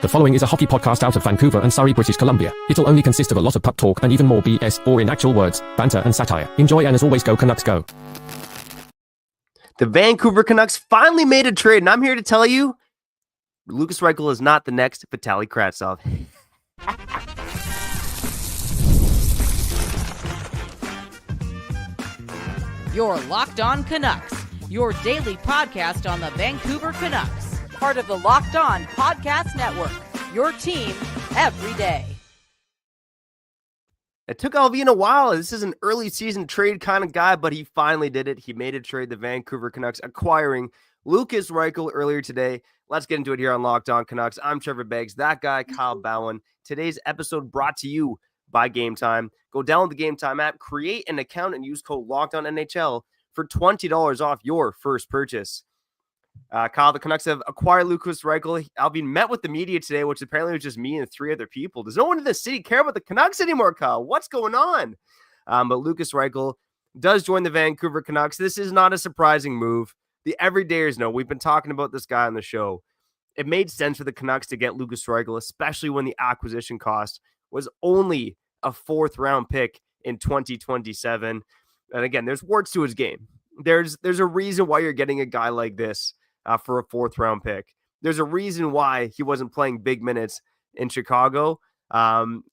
The following is a hockey podcast out of Vancouver and Surrey, British Columbia. It'll only consist of a lot of puck talk and even more BS, or in actual words, banter and satire. Enjoy, and as always, go Canucks go. The Vancouver Canucks finally made a trade, and I'm here to tell you, Lukas Reichel is not the next Vitaly Kravtsov. You're Locked On Canucks, your daily podcast on the Vancouver Canucks, part of the Locked On Podcast Network, your team every day. It took Allvin a while. This is an early season trade kind of guy, but he finally did it. He made a trade, the Vancouver Canucks acquiring Lukas Reichel earlier today. Let's get into it here on Locked On Canucks. I'm Trevor Beggs, that guy, Kyle Bowen. Today's episode brought to you by Gametime. Go download the Gametime app, create an account, and use code LOCKEDONNHL for $20 off your first purchase. Kyle, the Canucks have acquired Lukas Reichel. Allvin met with the media today, which apparently was just me and three other people. Does no one in the city care about the Canucks anymore, Kyle? What's going on? But Lukas Reichel does join the Vancouver Canucks. This is not a surprising move. The everydayers know. We've been talking about this guy on the show. It made sense for the Canucks to get Lukas Reichel, especially when the acquisition cost was only a fourth-round pick in 2027. And again, there's warts to his game. There's a reason why you're getting a guy like this for a fourth-round pick. There's a reason why he wasn't playing big minutes in Chicago. I'm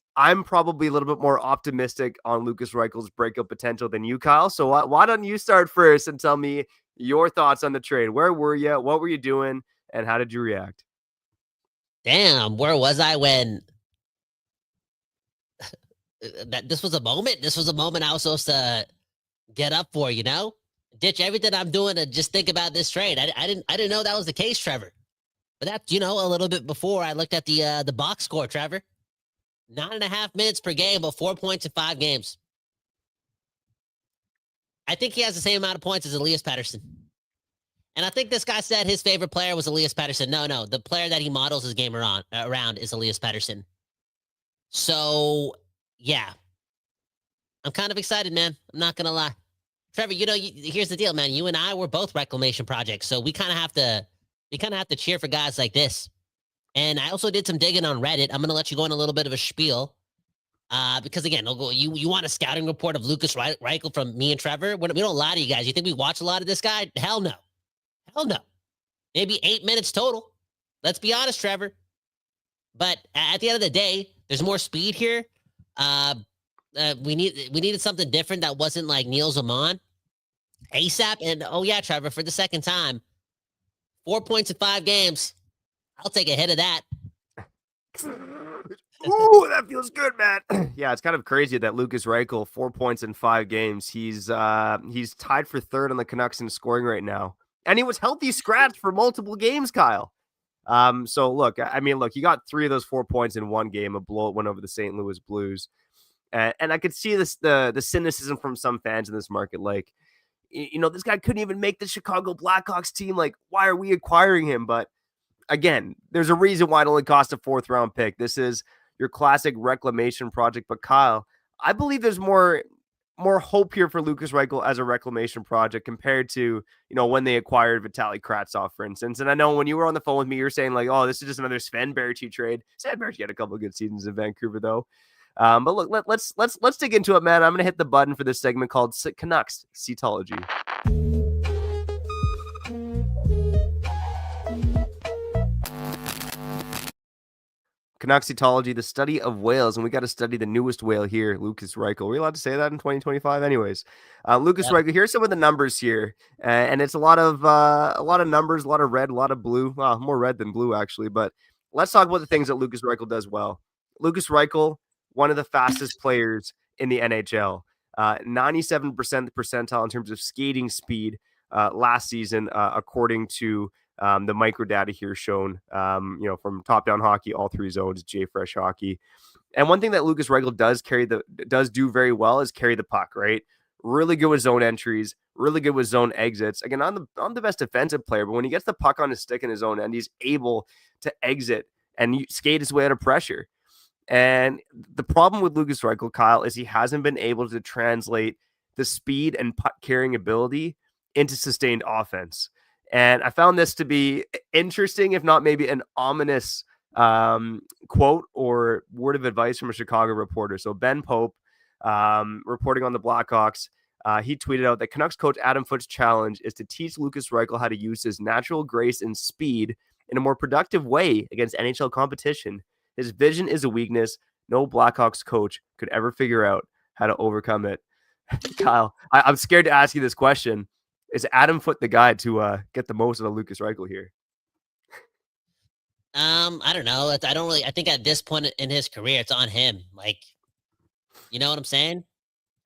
probably a little bit more optimistic on Lukas Reichel's breakout potential than you, Kyle. So why don't you start first and tell me your thoughts on the trade? Where were you? What were you doing? And how did you react? Damn, where was I when this was a moment? This was a moment I was supposed to get up for, you know? Ditch everything I'm doing to just think about this trade. I didn't know that was the case, Trevor. But that's, a little bit before I looked at the box score, Trevor. 9.5 minutes per game, but 4 points in 5 games. I think he has the same amount of points as Elias Pettersson. And I think this guy said his favorite player was Elias Pettersson. No, the player that he models his game around is Elias Pettersson. So, yeah. I'm kind of excited, man. I'm not going to lie. Trevor, here's the deal, man. You and I were both reclamation projects, so we kind of have to cheer for guys like this. And I also did some digging on Reddit. I'm going to let you go on a little bit of a spiel. Because again, you want a scouting report of Lukas Reichel from me and Trevor? We don't lie to you guys. You think we watch a lot of this guy? Hell no. Maybe 8 minutes total. Let's be honest, Trevor. But at the end of the day, there's more speed here. We needed something different that wasn't like Neil Zaman ASAP. And oh yeah, Trevor, for the second time, 4 points in 5 games. I'll take a hit of that. Ooh, that feels good, man. Yeah, it's kind of crazy that Lukas Reichel, 4 points in 5 games. He's tied for third on the Canucks in scoring right now. And he was healthy scratched for multiple games, Kyle. So look, you got 3 of those 4 points in one game, a blowout win over the St. Louis Blues. And I could see the cynicism from some fans in this market. Like, this guy couldn't even make the Chicago Blackhawks team. Like, why are we acquiring him? But again, there's a reason why it only cost a 4th-round pick. This is your classic reclamation project. But Kyle, I believe there's more hope here for Lukas Reichel as a reclamation project compared to, when they acquired Vitaly Kravtsov, for instance. And I know when you were on the phone with me, you're saying like, oh, this is just another Sven Baertschi trade. Sven Baertschi had a couple of good seasons in Vancouver, though. But look, let's dig into it, man. I'm gonna hit the button for this segment called Canucks Cetology. Canucks Cetology, the study of whales, and we got to study the newest whale here, Lukas Reichel. Are we allowed to say that in 2025? Anyways, Lukas Reichel. Here's some of the numbers here, and it's a lot of numbers, a lot of red, a lot of blue. Well, more red than blue actually. But let's talk about the things that Lukas Reichel does well. Lukas Reichel, one of the fastest players in the NHL, 97% percentile in terms of skating speed last season, according to the micro data here shown, from Top Down Hockey, all 3 zones, JFresh Hockey. And one thing that Lukas Reichel does do very well is carry the puck, right? Really good with zone entries, really good with zone exits. Again, on the best defensive player, but when he gets the puck on his stick in his own end, he's able to exit and skate his way out of pressure. And the problem with Lukas Reichel, Kyle, is he hasn't been able to translate the speed and puck carrying ability into sustained offense. And I found this to be interesting, if not maybe an ominous quote or word of advice from a Chicago reporter. So Ben Pope, reporting on the Blackhawks, he tweeted out that Canucks coach Adam Foote's challenge is to teach Lukas Reichel how to use his natural grace and speed in a more productive way against NHL competition. His vision is a weakness. No Blackhawks coach could ever figure out how to overcome it. Kyle, I'm scared to ask you this question. Is Adam Foote the guy to get the most out of Lukas Reichel here? I don't know. I think at this point in his career, it's on him. Like, you know what I'm saying?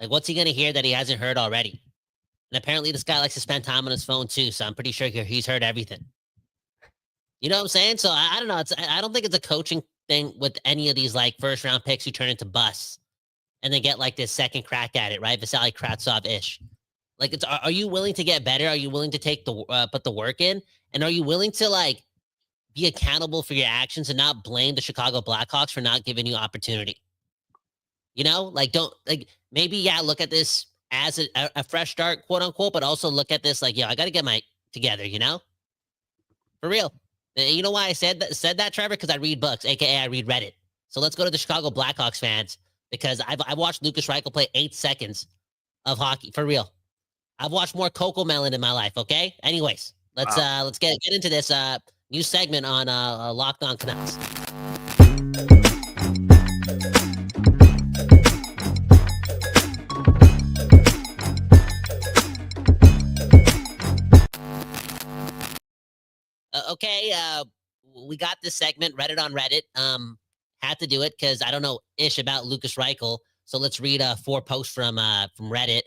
Like, what's he going to hear that he hasn't heard already? And apparently this guy likes to spend time on his phone too. So I'm pretty sure he's heard everything. You know what I'm saying? So I don't know. I don't think it's a coaching thing with any of these like first round picks who turn into busts and then get like this second crack at it, right? Vasily Kravtsov-ish. Like, are you willing to get better? Are you willing to take put the work in? And are you willing to like be accountable for your actions and not blame the Chicago Blackhawks for not giving you opportunity? You know, like maybe look at this as a fresh start, quote unquote, but also look at this like, I got to get my together, you know, for real. And you know why I said that, Trevor? Because I read books, aka I read Reddit. So let's go to the Chicago Blackhawks fans because I watched Lukas Reichel play 8 seconds of hockey for real. I've watched more Coco Melon in my life. Okay. Anyways, let's get into this new segment on Locked On Canucks. Okay, we got this segment, read it on Reddit. Had to do it because I don't know ish about Lukas Reichel. So let's read 4 posts from Reddit.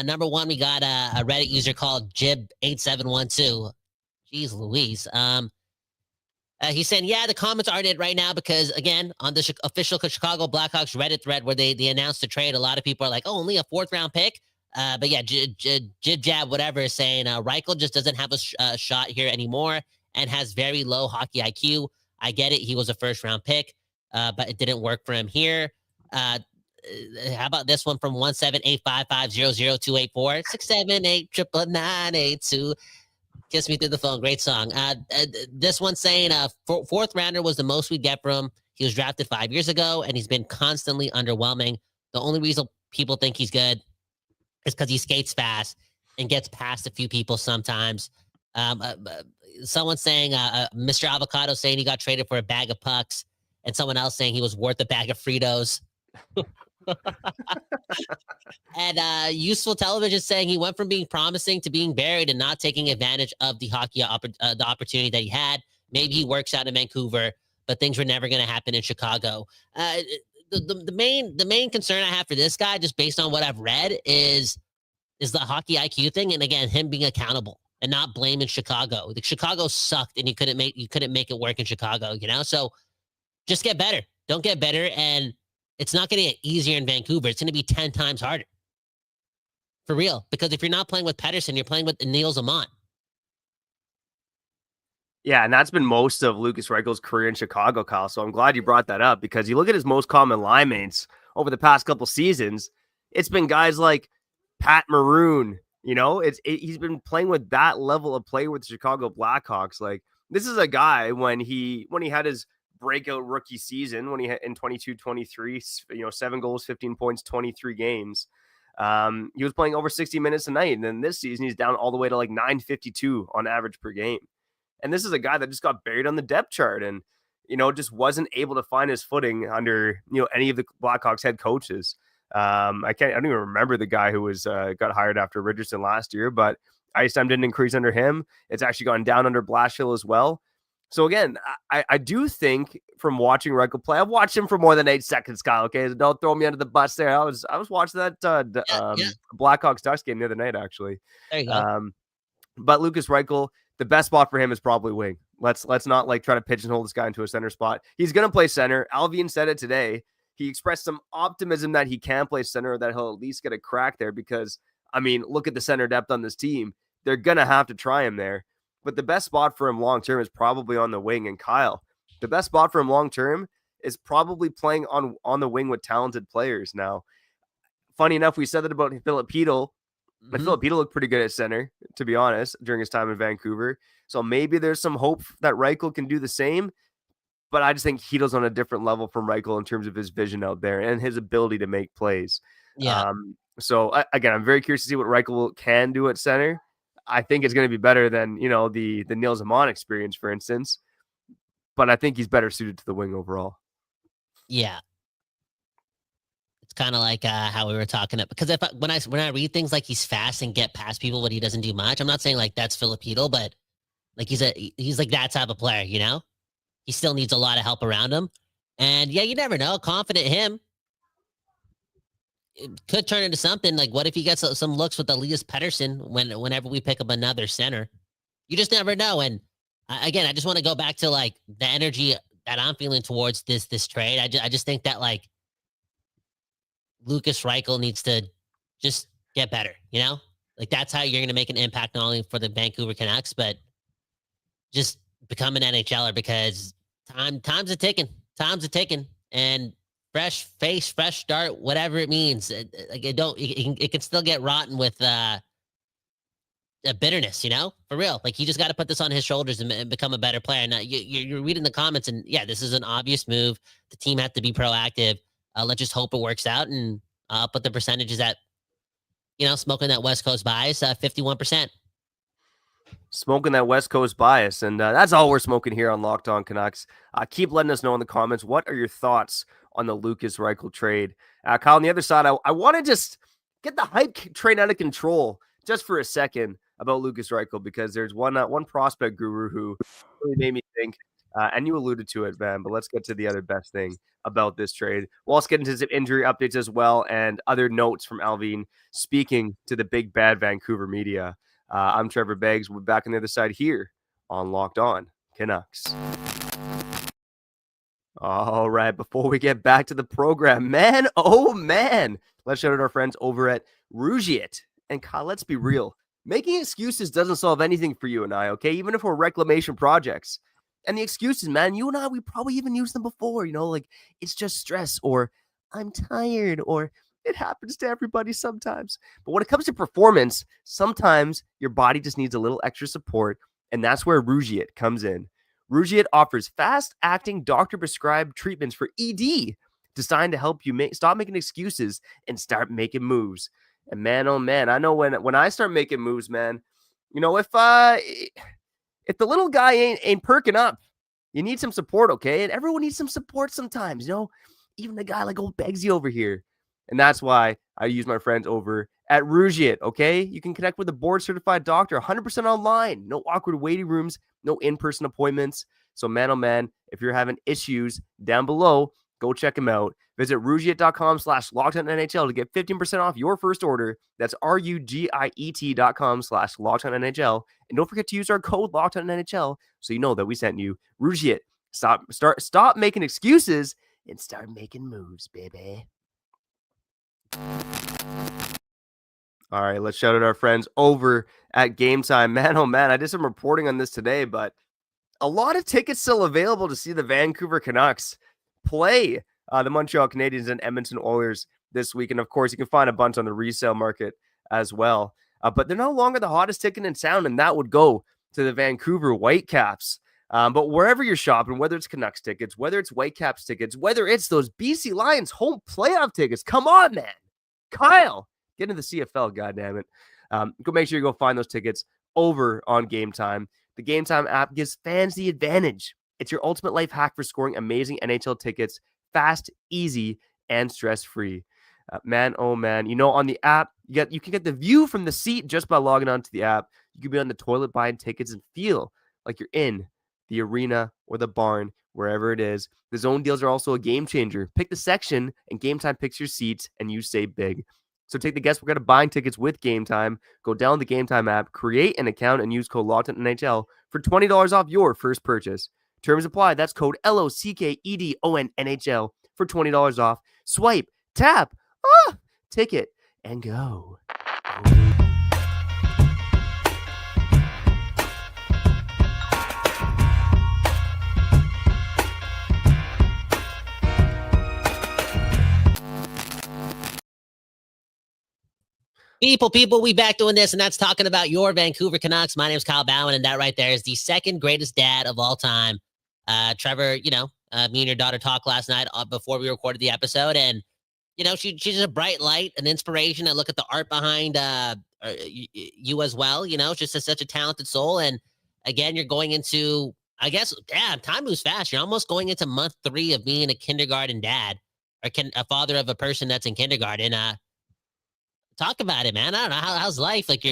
Number 1, we got a Reddit user called Jib8712. Jeez Louise. He's saying, the comments aren't it right now because, again, on the official Chicago Blackhawks Reddit thread where they announced the trade, a lot of people are like, oh, only a 4th round pick. But yeah, Jib Jab, whatever, is saying Reichel just doesn't have a shot here anymore and has very low hockey IQ. I get it. He was a 1st round pick, but it didn't work for him here. How about this one from 1785500284678 678 Kiss me through the phone. Great song. This one saying 4th rounder was the most we'd get from him. He was drafted 5 years ago, and he's been constantly underwhelming. The only reason people think he's good is because he skates fast and gets past a few people sometimes. Someone saying Mr. Avocado saying he got traded for a bag of pucks, and someone else saying he was worth a bag of Fritos. And Useful Television saying he went from being promising to being buried and not taking advantage of the hockey the opportunity that he had. Maybe he works out in Vancouver, but things were never going to happen in Chicago. The main concern I have for this guy, just based on what I've read, is the hockey IQ thing, and again, him being accountable and not blaming Chicago. The Chicago sucked, and you couldn't make it work in Chicago. You know, so just get better. Don't get better, and it's not going to get easier in Vancouver. It's going to be 10 times harder. For real. Because if you're not playing with Pettersson, you're playing with Neil Zaman. Yeah, and that's been most of Lukas Reichel's career in Chicago, Kyle. So I'm glad you brought that up because you look at his most common line mates over the past couple seasons, it's been guys like Pat Maroon. You know, he's been playing with that level of play with the Chicago Blackhawks. Like, this is a guy when he had his breakout rookie season, when he had in 22-23, 7 goals, 15 points, 23 games. He was playing over 60 minutes a night. And then this season, he's down all the way to like 952 on average per game. And this is a guy that just got buried on the depth chart and, just wasn't able to find his footing under, any of the Blackhawks head coaches. I don't even remember the guy who was got hired after Richardson last year, but ice time didn't increase under him. It's actually gone down under Blashill as well. So again, I do think from watching Reichel play, I've watched him for more than 8 seconds, Kyle. Okay, so don't throw me under the bus there. I was watching that Blackhawks Ducks game the other night, actually. There you go. But Lukas Reichel, the best spot for him is probably wing. Let's not like try to pigeonhole this guy into a center spot. He's gonna play center. Allvin said it today. He expressed some optimism that he can play center, or that he'll at least get a crack there. Because look at the center depth on this team. They're gonna have to try him there. But the best spot for him long-term is probably on the wing. And Kyle, the best spot for him long-term is probably playing on the wing with talented players. Now, funny enough, we said that about Philip Pedal, but Philip Pedal looked pretty good at center, to be honest, during his time in Vancouver. So maybe there's some hope that Reichel can do the same. but I just think Hedo's on a different level from Reichel in terms of his vision out there and his ability to make plays. Yeah. So again, I'm very curious to see what Reichel can do at center. I think it's going to be better than, the Nils Amon experience, for instance. But I think he's better suited to the wing overall. Yeah. It's kind of like how we were talking about, because when I read things like he's fast and get past people, but he doesn't do much. I'm not saying like that's Filipino, but like he's like that type of player, He still needs a lot of help around him. And yeah, you never know. Confident him. It could turn into something. Like, what if he gets some looks with Elias Pettersson whenever we pick up another center? You just never know. And again, I just want to go back to like the energy that I'm feeling towards this trade. I just think that like Lukas Reichel needs to just get better. Like that's how you're going to make an impact not only for the Vancouver Canucks, but just become an NHLer, because time's a ticking. Time's a ticking, and fresh face, fresh start, whatever it means. It can still get rotten with a bitterness, for real. Like, you just got to put this on his shoulders and become a better player. Now, you're reading the comments, and yeah, this is an obvious move. The team had to be proactive. Let's just hope it works out, and put the percentages at, smoking that West Coast bias, 51%. Smoking that West Coast bias, and that's all we're smoking here on Locked On Canucks. Keep letting us know in the comments, what are your thoughts on the Lukas Reichel trade? Kyle, on the other side, I want to just get the hype train out of control just for a second about Lukas Reichel, because there's one prospect guru who really made me think, and you alluded to it, man, but let's get to the other best thing about this trade. Well, let's get into some injury updates as well, and other notes from Allvin speaking to the big bad Vancouver media. I'm Trevor Beggs. We're back on the other side here on Locked On Canucks. All right, before we get back to the program, man, oh man, let's shout out our friends over at Rougiet. And Kyle, let's be real. Making excuses doesn't solve anything for you and I, okay? Even if we're reclamation projects. And the excuses, man, you and I, we probably even used them before, like it's just stress, or I'm tired, or it happens to everybody sometimes. But when it comes to performance, sometimes your body just needs a little extra support, and that's where Rougiet comes in. Rougiet offers fast-acting doctor-prescribed treatments for ED, designed to help you stop making excuses and start making moves. And man, oh man, I know when I start making moves, man, if the little guy ain't perking up, you need some support, okay? And everyone needs some support sometimes, even a guy like old Beggsy over here. And that's why I use my friends over at Rougiet, okay? You can connect with a board-certified doctor 100% online. No awkward waiting rooms, no in-person appointments. So, man, oh, man, if you're having issues down below, go check them out. Visit Rougiet.com/LockedOnNHL to get 15% off your first order. That's RUGIET.com/LockedOnNHL. And don't forget to use our code LockedOnNHL so you know that we sent you. Rougiet, stop making excuses and start making moves, baby. All right, let's shout out our friends over at Gametime. Man, oh man, I did some reporting on this today, but a lot of tickets still available to see the Vancouver Canucks play the Montreal Canadiens and Edmonton Oilers this week. And of course, you can find a bunch on the resale market as well. But they're no longer the hottest ticket in town, and that would go to the Vancouver Whitecaps. But wherever you're shopping, whether it's Canucks tickets, whether it's Whitecaps tickets, whether it's those BC Lions home playoff tickets, come on, man. Kyle, get into the CFL, goddammit. Go make sure you go find those tickets over on Gametime. The Gametime app gives fans the advantage. It's your ultimate life hack for scoring amazing NHL tickets fast, easy, and stress-free. Man, oh man. On the app, you can get the view from the seat just by logging on to the app. You can be on the toilet buying tickets and feel like you're in the arena or the barn, wherever it is. The zone deals are also a game changer. Pick the section, and Gametime picks your seats, and you save big. So take the guesswork out of buying tickets with Gametime. Go down the Gametime app, create an account, and use code LOCKEDONNHL for $20 off your first purchase. Terms apply. That's code LOCKEDONNHL for $20 off. Swipe, tap, ticket, and go. People, we back doing this, and that's talking about your Vancouver Canucks. My name is Kyle Bowen, and that right there is the second greatest dad of all time. Trevor, Me and your daughter talked last night before we recorded the episode, and she's a bright light, an inspiration. I look at the art behind you as well. Just such a talented soul. And again, you're going into, I guess, damn, time moves fast. You're almost going into month 3 of being a kindergarten dad, or a father of a person that's in kindergarten. Talk about it, man. I don't know how's life. Like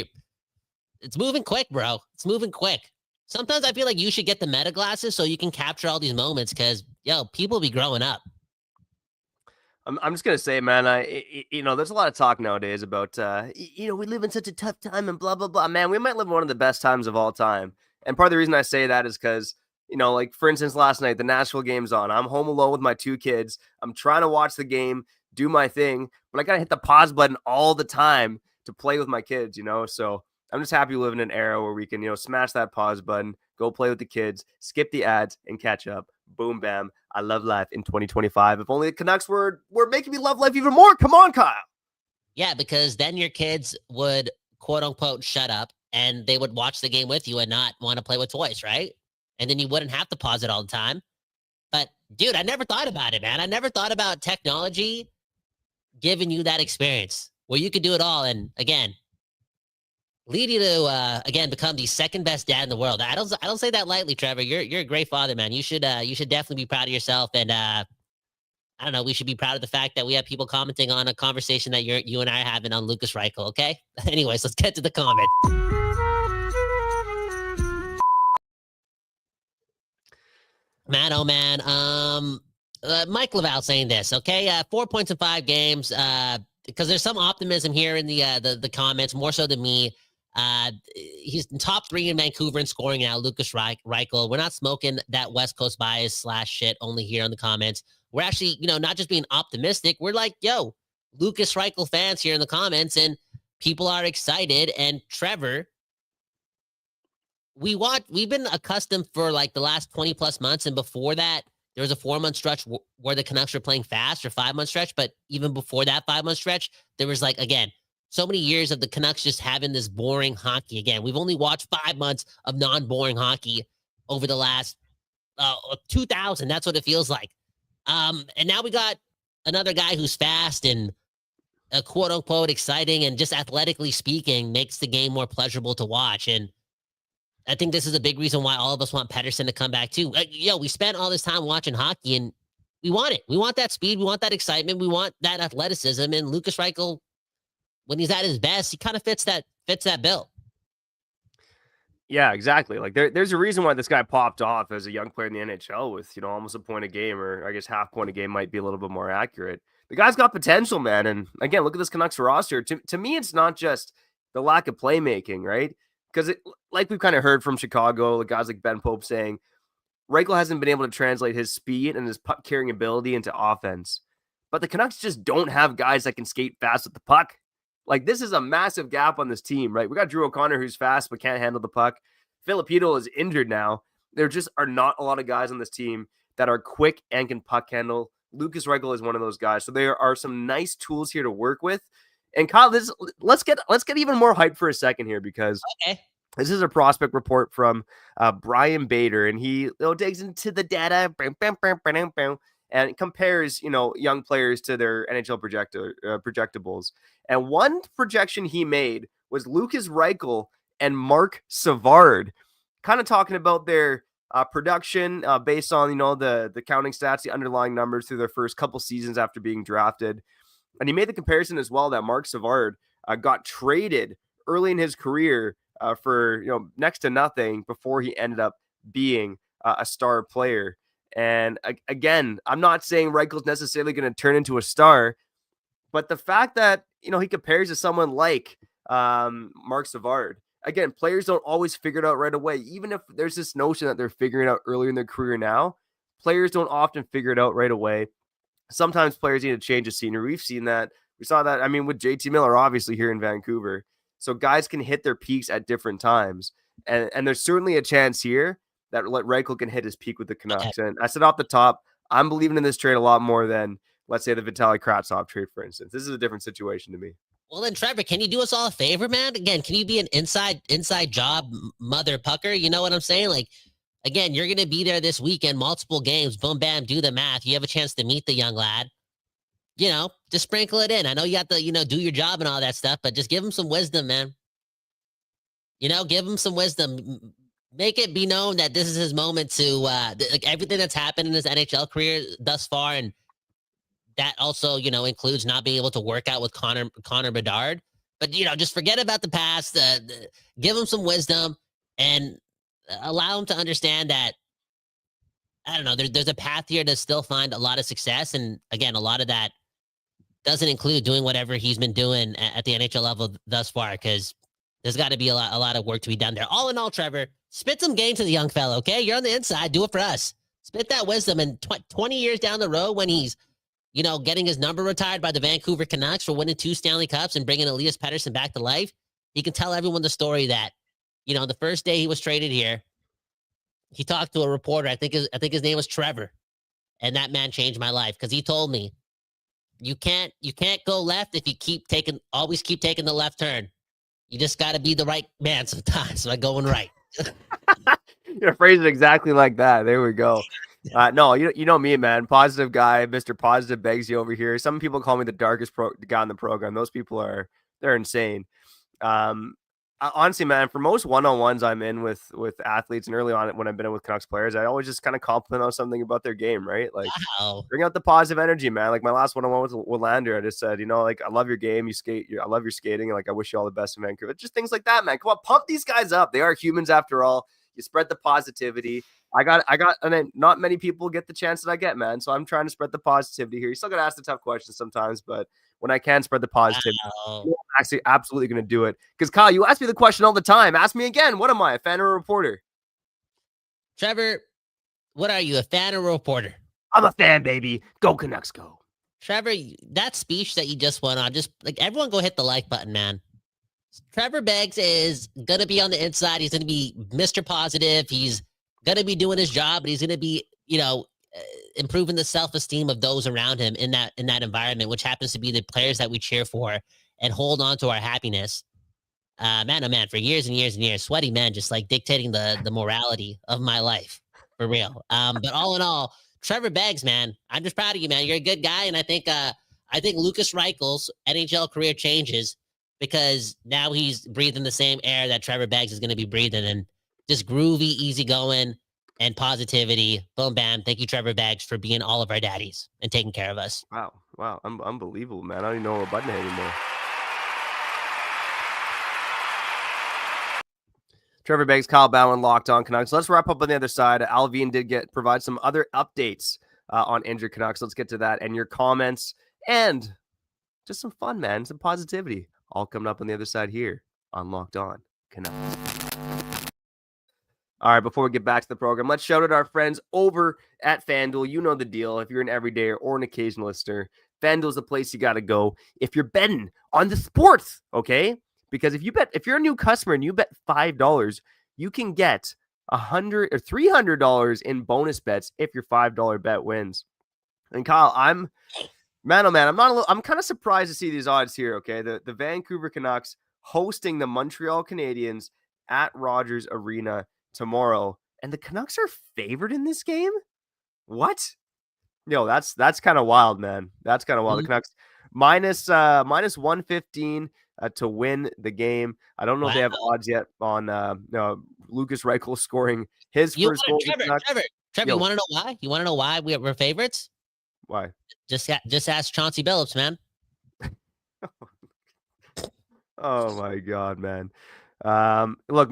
it's moving quick, bro. It's moving quick. Sometimes I feel like you should get the meta glasses so you can capture all these moments, because people be growing up. I'm just gonna say, man, there's a lot of talk nowadays about, we live in such a tough time and blah blah blah. Man, we might live in one of the best times of all time, and part of the reason I say that is because, like for instance, last night the Nashville game's on. I'm home alone with my 2 kids. I'm trying to watch the game, do my thing, but I gotta hit the pause button all the time to play with my kids. So I'm just happy we live in an era where we can, smash that pause button, go play with the kids, skip the ads, and catch up. Boom, bam. I love life in 2025. If only the Canucks were making me love life even more. Come on, Kyle. Yeah, because then your kids would, quote unquote, shut up, and they would watch the game with you and not want to play with toys, right? And then you wouldn't have to pause it all the time. But, dude, I never thought about it, man. I never thought about technology giving you that experience where you could do it all. And, again, lead you to become the second best dad in the world. I don't say that lightly, Trevor. You're a great father, man. You should definitely be proud of yourself. And I don't know, we should be proud of the fact that we have people commenting on a conversation that you and I are having on Lukas Reichel. Okay. Anyways, let's get to the comment. Man, oh man. Mike Laval saying this. Okay, 4 points in 5 games. Because there's some optimism here in the comments, more so than me. He's in top 3 in Vancouver in scoring now, Lukas Reichel. We're not smoking that West Coast bias / shit only here in the comments. We're actually, not just being optimistic. We're like, Lukas Reichel fans here in the comments, and people are excited. And Trevor, we've been accustomed for like the last 20 plus months. And before that, there was a 4-month stretch where the Canucks were playing fast, or 5-month stretch. But even before that 5-month stretch, there was so many years of the Canucks just having this boring hockey. Again, we've only watched 5 months of non-boring hockey over the last 2000. That's what it feels like. And now we got another guy who's fast and quote unquote exciting, and just athletically speaking makes the game more pleasurable to watch. And I think this is a big reason why all of us want Pettersson to come back too. We spent all this time watching hockey, and we want it. We want that speed. We want that excitement. We want that athleticism. And Lukas Reichel, when he's at his best, he kind of fits that bill. Yeah, exactly. Like there's a reason why this guy popped off as a young player in the NHL with, almost a point a game, or I guess half point a game might be a little bit more accurate. The guy's got potential, man. And again, look at this Canucks roster. To me, it's not just the lack of playmaking, right? Because like we've kind of heard from Chicago, the guys like Ben Pope saying, Reichel hasn't been able to translate his speed and his puck carrying ability into offense. But the Canucks just don't have guys that can skate fast with the puck. Like, this is a massive gap on this team, right? We got Drew O'Connor, who's fast but can't handle the puck. Filipino is injured now. There just are not a lot of guys on this team that are quick and can puck handle. Lukas Reichel is one of those guys. So there are some nice tools here to work with. And Kyle, let's get even more hype for a second here, because this is a prospect report from Brian Bader, and he digs into the data and compares, young players to their NHL projectables. And one projection he made was Lukas Reichel and Mark Savard, kind of talking about their production based on, the counting stats, the underlying numbers through their first couple seasons after being drafted. And he made the comparison as well that Mark Savard got traded early in his career for, next to nothing before he ended up being a star player. And again, I'm not saying Reichel's necessarily going to turn into a star, but the fact that, he compares to someone like Mark Savard, again, players don't always figure it out right away. Even if there's this notion that they're figuring it out earlier in their career now, players don't often figure it out right away. Sometimes players need to change the scenery. We've seen that. We saw that, with JT Miller, obviously, here in Vancouver. So guys can hit their peaks at different times. And there's certainly a chance here that Reichel can hit his peak with the Canucks. And I said off the top, I'm believing in this trade a lot more than, let's say, the Vitaly Kravtsov trade, for instance. This is a different situation to me. Well, then, Trevor, can you do us all a favor, man? Again, can you be an inside job mother pucker? You know what I'm saying? Like, again, you're going to be there this weekend, multiple games, boom, bam, do the math. You have a chance to meet the young lad. Just sprinkle it in. I know you have to, do your job and all that stuff, but just give him some wisdom, man. Give him some wisdom. Make it be known that this is his moment to, everything that's happened in his NHL career thus far, and that also, includes not being able to work out with Connor Bedard. But, just forget about the past. Give him some wisdom and allow him to understand that, I don't know, there's a path here to still find a lot of success. And again, a lot of that doesn't include doing whatever he's been doing at the NHL level thus far, because there's got to be a lot of work to be done there. All in all, Trevor, spit some game to the young fella, okay? You're on the inside. Do it for us. Spit that wisdom. And 20 years down the road, when he's, getting his number retired by the Vancouver Canucks for winning 2 Stanley Cups and bringing Elias Pettersson back to life, he can tell everyone the story that, the first day he was traded here, he talked to a reporter. I think his name was Trevor, and that man changed my life, because he told me, you can't go left if you always keep taking the left turn. You just got to be the right man sometimes by going right. You're phrasing exactly like that. There we go. No, you know me, man. Positive guy, Mr. Positive Begsy over here. Some people call me the darkest guy in the program. Those people they're insane. Honestly, man, for most one-on-ones I'm in with athletes, and early on when I've been in with Canucks players, I always just kind of compliment on something about their game, right? Like, wow. Bring out the positive energy, man. Like my last one-on-one with Lander, I just said, I love your game. You skate. I love your skating. And I wish you all the best in Vancouver. Just things like that, man. Come on, pump these guys up. They are humans after all. You spread the positivity. And then not many people get the chance that I get, man. So I'm trying to spread the positivity here. You still got to ask the tough questions sometimes, but when I can spread the positivity, I'm actually absolutely going to do it. Because Kyle, you ask me the question all the time. Ask me again. What am I, a fan or a reporter? Trevor, what are you, a fan or a reporter? I'm a fan, baby. Go Canucks, go. Trevor, that speech that you just went on, just everyone go hit the like button, man. Trevor Beggs is going to be on the inside. He's going to be Mr. Positive. He's going to be doing his job, but he's going to be, improving the self-esteem of those around him in that environment, which happens to be the players that we cheer for and hold on to our happiness. Man, for years and years and years, sweaty men just dictating the morality of my life, for real. But all in all, Trevor Beggs, man, I'm just proud of you, man. You're a good guy, and I think Lukas Reichel's NHL career changes because now he's breathing the same air that Trevor Beggs is going to be breathing, and just groovy, easygoing, and positivity. Boom, bam. Thank you, Trevor Beggs, for being all of our daddies and taking care of us. Wow. Unbelievable, man. I don't even know what button anymore. Trevor Beggs, Kyle Bowen, Locked On Canucks. Let's wrap up on the other side. Allvin did provide some other updates on injured Canucks. Let's get to that and your comments and just some fun, man. Some positivity. All coming up on the other side here on Locked On Canucks. All right, before we get back to the program, let's shout out our friends over at FanDuel. You know the deal. If you're an everydayer or an occasional listener, FanDuel is the place you got to go if you're betting on the sports, okay? Because if you're a new customer and you bet $5, you can get $100 or $300 in bonus bets if your $5 bet wins. And Kyle, I'm kind of surprised to see these odds here, okay? The Vancouver Canucks hosting the Montreal Canadiens at Rogers Arena tomorrow, and the Canucks are favored in this game. What? That's kind of wild, man. That's kind of wild. The Canucks minus 115 to win the game. I don't know if they have odds yet on Lukas Reichel scoring his first goal. Trevor, you want to know why? You want to know why we're favorites? Why? Just ask Chauncey Billups, man. Oh my God, man. Look,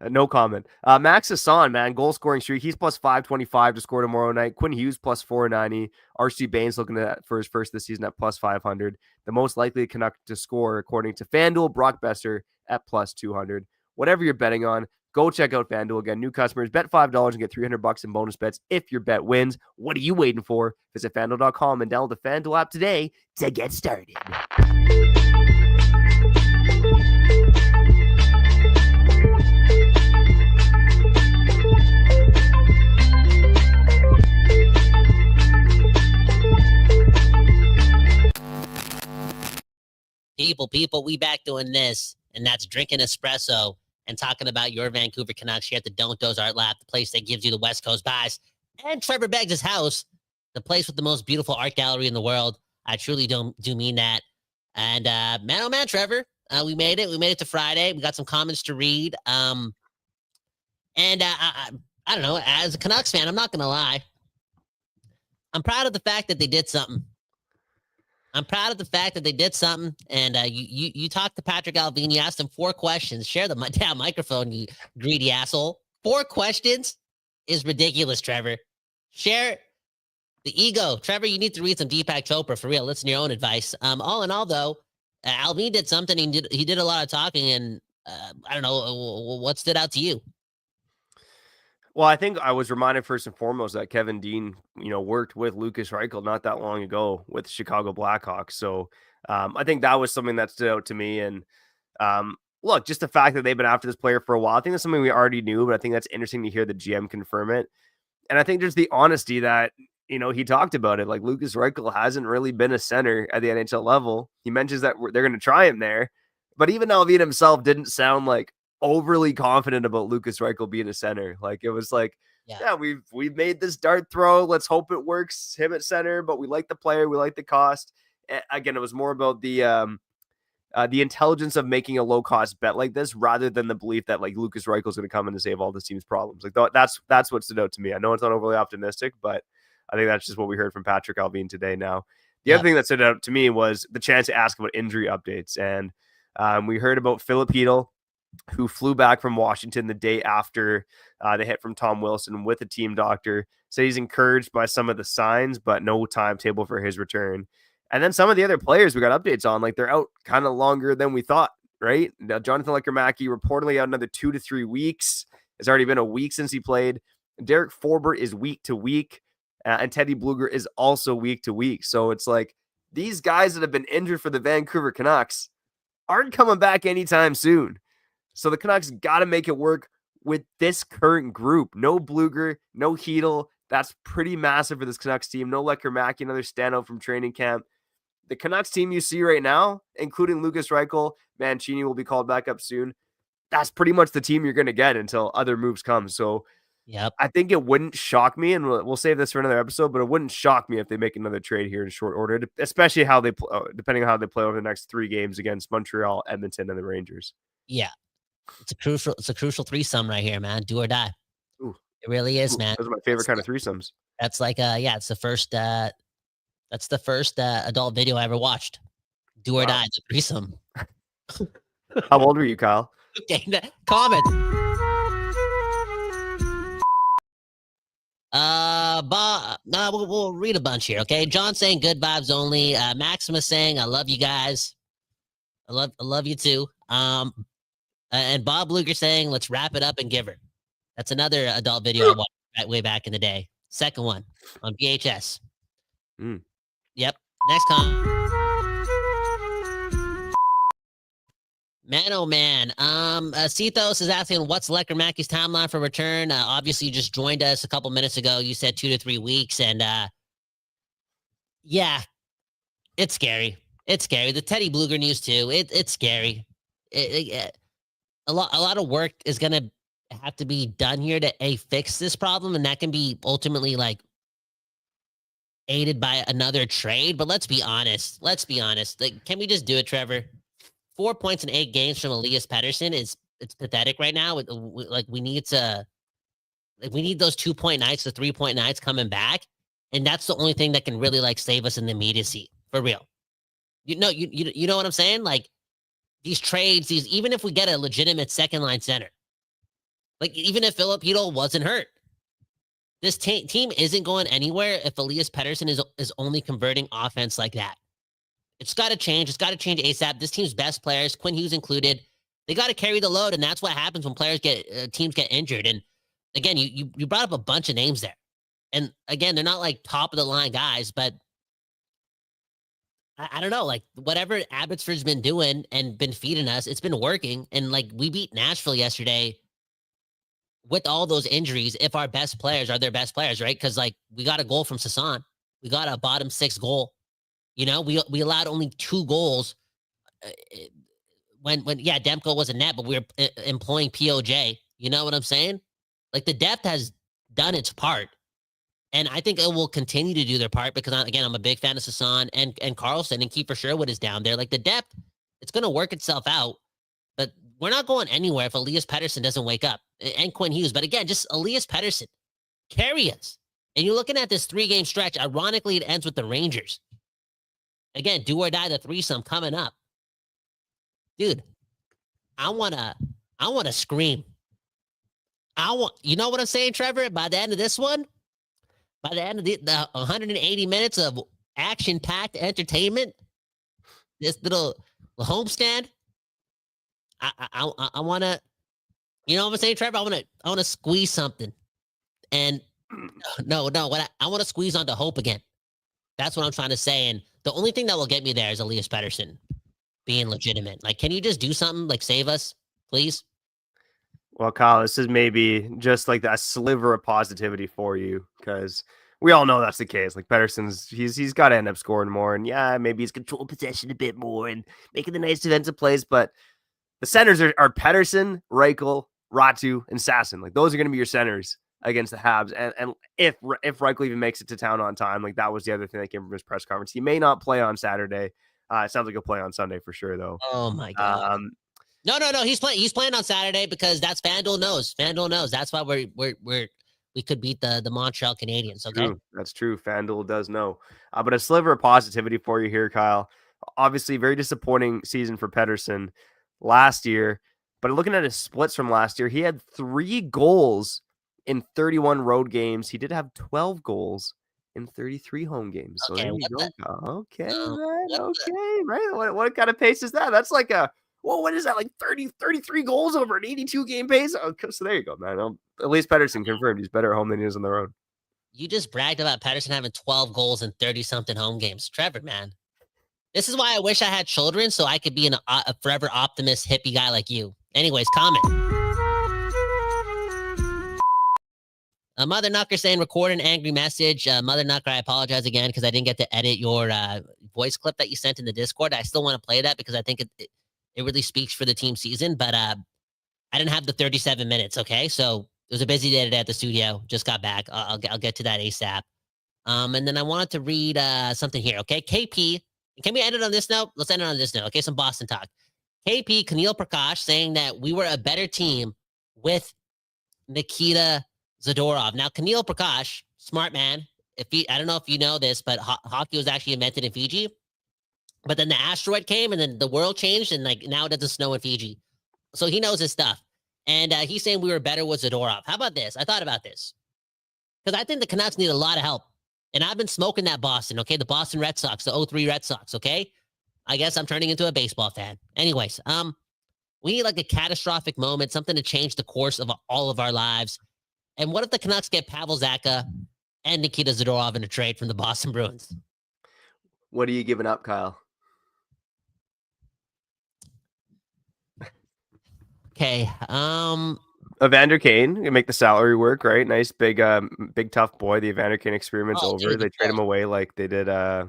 no comment. Max Hassan, man, goal scoring streak. He's plus 525 to score tomorrow night. Quinn Hughes plus 490. RC Baines looking at for his first this season at plus 500. The most likely Canuck to score according to FanDuel, Brock Besser at plus 200. Whatever you're betting on, go check out FanDuel. Again, new customers bet $5 and get $300 in bonus bets if your bet wins. What are you waiting for? Visit FanDuel.com and download the FanDuel app today to get started. People, we back doing this, and that's drinking espresso and talking about your Vancouver Canucks here at the Don't Doze Art Lab, the place that gives you the West Coast buys, and Trevor Beggs' house, the place with the most beautiful art gallery in the world. I truly do mean that. And man, oh man, Trevor, we made it. We made it to Friday. We got some comments to read. I don't know. As a Canucks fan, I'm not gonna lie. I'm proud of the fact that they did something. And you talked to Patrick Allvin. You asked him 4 questions. Share the damn microphone, you greedy asshole. 4 questions is ridiculous, Trevor. Share the ego. Trevor, you need to read some Deepak Chopra for real. Listen to your own advice. All in all, though, Allvin did something. He did a lot of talking, and I don't know what stood out to you. Well, I think I was reminded first and foremost that Kevin Dean, worked with Lukas Reichel not that long ago with the Chicago Blackhawks. So I think that was something that stood out to me. And look, just the fact that they've been after this player for a while, I think that's something we already knew, but I think that's interesting to hear the GM confirm it. And I think just the honesty that, he talked about it. Like, Lukas Reichel hasn't really been a center at the NHL level. He mentions that they're going to try him there. But even Allvin himself didn't sound like overly confident about Lukas Reichel being a center. Like, it was like, yeah, we've made this dart throw. Let's hope it works. Him at center, but we like the player. We like the cost. Again, it was more about the intelligence of making a low cost bet like this, rather than the belief that like Lukas Reichel is going to come in and save all this team's problems. Like, that's what stood out to me. I know it's not overly optimistic, but I think that's just what we heard from Patrick Allvin today. Now, the other thing that stood out to me was the chance to ask about injury updates. And we heard about Philip Hedl, who flew back from Washington the day after the hit from Tom Wilson with a team doctor. Said he's encouraged by some of the signs, but no timetable for his return. And then some of the other players we got updates on, like, they're out kind of longer than we thought, right? Now, Jonathan Lekkerimäki reportedly out another 2 to 3 weeks. It's already been a week since he played. Derek Forbort is week to week. And Teddy Bluger is also week to week. So it's like these guys that have been injured for the Vancouver Canucks aren't coming back anytime soon. So the Canucks got to make it work with this current group. No Bluger, no Hedl. That's pretty massive for this Canucks team. No Lekkerimäki, another standout from training camp. The Canucks team you see right now, including Lukas Reichel, Mancini will be called back up soon. That's pretty much the team you're going to get until other moves come. So I think it wouldn't shock me, and we'll save this for another episode, but it wouldn't shock me if they make another trade here in short order, especially how they depending on how they play over the next 3 games against Montreal, Edmonton, and the Rangers. Yeah. It's a crucial threesome right here, man. Do or die. Ooh. It really is, man. Those are my favorite kind of threesomes. That's like it's the first adult video I ever watched. Do or die, the threesome. How old were you, Kyle? Okay, comment. We'll read a bunch here, okay? John saying good vibes only. Maximus saying I love you guys. I love you too. And Bob Luger saying let's wrap it up and give her. That's another adult video I watched way back in the day. Second one on VHS. Yep. Next comment. Man, oh man. Cethos is asking what's Lekkerimäki's timeline for return. Obviously, you just joined us a couple minutes ago. You said 2 to 3 weeks, and yeah, it's scary. It's scary. The Teddy Bluger news too. It's scary. A lot of work is gonna have to be done here to fix this problem, and that can be ultimately like aided by another trade. But let's be honest. Like, can we just do it, Trevor? 4 points in 8 games from Elias Pettersson it's pathetic right now. We need those 2-point nights, the 3-point nights coming back, and that's the only thing that can really like save us in the immediacy for real. You know what I'm saying? Like these trades, even if we get a legitimate second line center, like even if Philip Hedl wasn't hurt, this team isn't going anywhere if Elias Pettersson is only converting offense like that. It's got to change. It's got to change ASAP. This team's best players, Quinn Hughes included, they got to carry the load, and that's what happens when teams get injured. And again, you brought up a bunch of names there, and again, they're not like top of the line guys, but I don't know, like whatever Abbotsford's been doing and been feeding us, it's been working. And like we beat Nashville yesterday with all those injuries. If our best players are their best players, right? Because like we got a goal from Sasan, we got a bottom 6 goal. You know, we allowed only 2 goals when Demko was a net, but we were employing POJ. You know what I'm saying? Like the depth has done its part. And I think it will continue to do their part because, I'm a big fan of Sasan and Carlson, and Kiefer Sherwood is down there. Like the depth, it's going to work itself out. But we're not going anywhere if Elias Pettersson doesn't wake up, and Quinn Hughes. But again, just Elias Pettersson, carry us. And you're looking at this 3-game stretch. Ironically, it ends with the Rangers. Again, do or die, the threesome coming up. Dude, I wanna scream. You know what I'm saying, Trevor? By the end of this one, by the end of the 180 minutes of action-packed entertainment, this little homestand, I want to, you know what I'm saying, Trevor? I want to squeeze something, and no, I want to squeeze onto hope again. That's what I'm trying to say. And the only thing that will get me there is Elias Pettersson being legitimate. Like, can you just do something? Like, save us, please? Well, Kyle, this is maybe just like a sliver of positivity for you because we all know that's the case. Like Pettersson's, he's got to end up scoring more, and yeah, maybe he's controlling possession a bit more and making the nice defensive plays. But the centers are Pettersson, Reichel, Ratu, and Sasson. Like those are going to be your centers against the Habs. And if Reichel even makes it to town on time, like that was the other thing that came from his press conference. He may not play on Saturday. It sounds like he'll play on Sunday for sure, though. Oh my God. No. He's playing on Saturday because that's FanDuel knows. FanDuel knows. That's why we could beat the Montreal Canadiens. Okay, that's true. FanDuel does know. But a sliver of positivity for you here, Kyle. Obviously, very disappointing season for Pettersson last year. But looking at his splits from last year, he had 3 goals in 31 road games. He did have 12 goals in 33 home games. So there you go, Kyle. Okay, right. What kind of pace is that? That's like what is that? Like 33 goals over an 82 game pace? Oh, so there you go, man. At least Pettersson confirmed he's better at home than he is on the road. You just bragged about Pettersson having 12 goals in 30-something home games. Trevor, man. This is why I wish I had children so I could be a forever optimist hippie guy like you. Anyways, comment. Mother Knucker saying, record an angry message. Mother Knucker, I apologize again because I didn't get to edit your voice clip that you sent in the Discord. I still want to play that because I think it really speaks for the team season, but I didn't have the 37 minutes, okay? So it was a busy day today at the studio. Just got back. I'll get to that ASAP. And then I wanted to read something here, okay? KP, can we end it on this note? Let's end it on this note, okay? Some Boston talk. KP, Kanil Prakash, saying that we were a better team with Nikita Zadorov. Now, Kanil Prakash, smart man. I don't know if you know this, but hockey was actually invented in Fiji. But then the asteroid came, and then the world changed, and like now it doesn't snow in Fiji. So he knows his stuff. And he's saying we were better with Zadorov. How about this? I thought about this. Because I think the Canucks need a lot of help. And I've been smoking that Boston, okay? The Boston Red Sox, the 03 Red Sox, okay? I guess I'm turning into a baseball fan. Anyways, we need like a catastrophic moment, something to change the course of all of our lives. And what if the Canucks get Pavel Zacha and Nikita Zadorov in a trade from the Boston Bruins? What are you giving up, Kyle? Okay. Evander Kane can make the salary work, right? Nice, big tough boy. The Evander Kane experiment's over. Dude, they trade him away like they did. Oh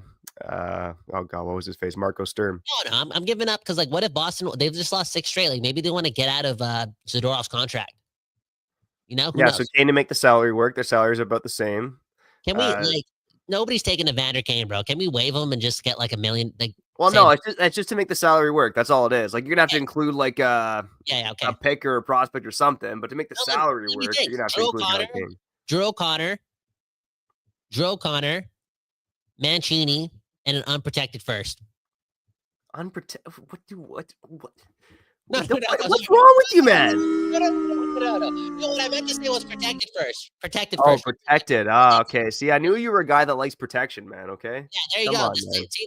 God, what was his face? Marco Sturm. No, I'm giving up because like, what if Boston? They've just lost 6 straight. Like maybe they want to get out of Zadorov's contract. You know? Who knows? So Kane to make the salary work. Their salaries are about the same. Can we like? Nobody's taking Evander Kane, bro. Can we waive him and just get like $1 million? Like, well, no, it's just to make the salary work. That's all it is. Like you're gonna have to include like a pick or a prospect or something, but to make the salary work, you're gonna have to include Kane. Drew O'Connor, Mancini, and an unprotected first. Unprotected? What? No, what's wrong with you, man? No, what I meant to say was protected first. Protected first. Oh, protected. Okay. See, I knew you were a guy that likes protection, man. Okay. Yeah, there you go.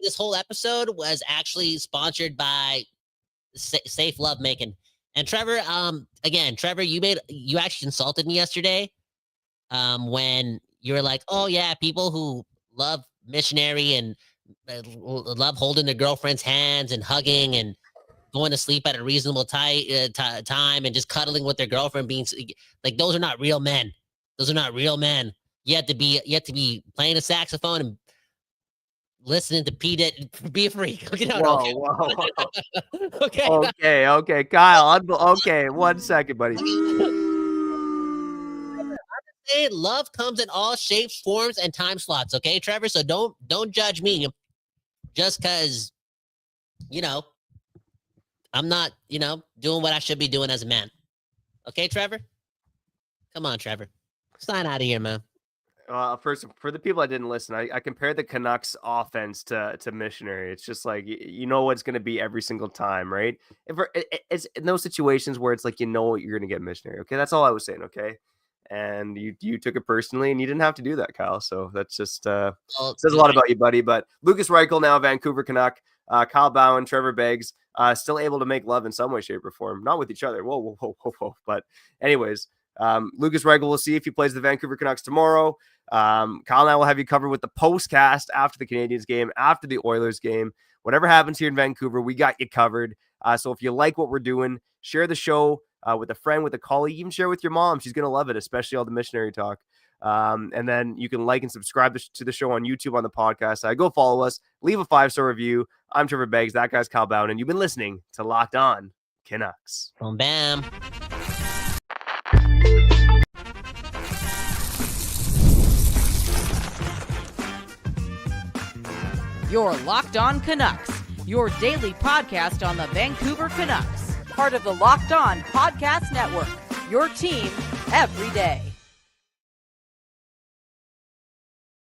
This whole episode was actually sponsored by Safe Love Making. And Trevor, Trevor, you actually insulted me yesterday. When you were like, oh yeah, people who love missionary and love holding their girlfriend's hands and hugging and going to sleep at a reasonable time and just cuddling with their girlfriend, being like, those are not real men. Those are not real men. You have to be playing a saxophone and listening to Pete it be a freak. Okay, no, Whoa, okay. whoa. Okay. Okay, Kyle. Okay, 1 second, buddy. Hey, love comes in all shapes, forms, and time slots. Okay, Trevor. So don't judge me just because I'm not doing what I should be doing as a man. Okay, Trevor. Come on, Trevor. Sign out of here, man. First, for the people that didn't listen, I compared the Canucks offense to missionary. It's just like you know what it's going to be every single time, right? It's in those situations where it's like you know what you're going to get missionary. Okay, that's all I was saying. Okay, and you took it personally, and you didn't have to do that, Kyle. So that's just says a lot about you, buddy. But Lukas Reichel now Vancouver Canuck, Kyle Bowen, Trevor Beggs, still able to make love in some way, shape, or form, not with each other. Whoa. But anyways. Lukas Reichel, we'll see if he plays the Vancouver Canucks tomorrow. Kyle and I will have you covered with the postcast after the Canadiens game, after the Oilers game. Whatever happens here in Vancouver, we got you covered. So if you like what we're doing, share the show with a friend, with a colleague, even share with your mom. She's going to love it, especially all the missionary talk. And then you can like and subscribe to the show on YouTube, on the podcast. Go follow us, leave a 5-star review. I'm Trevor Beggs. That guy's Kyle Bowen, and you've been listening to Locked On Canucks. Boom, bam. Your Locked On Canucks, your daily podcast on the Vancouver Canucks, part of the Locked On Podcast Network, your team every day.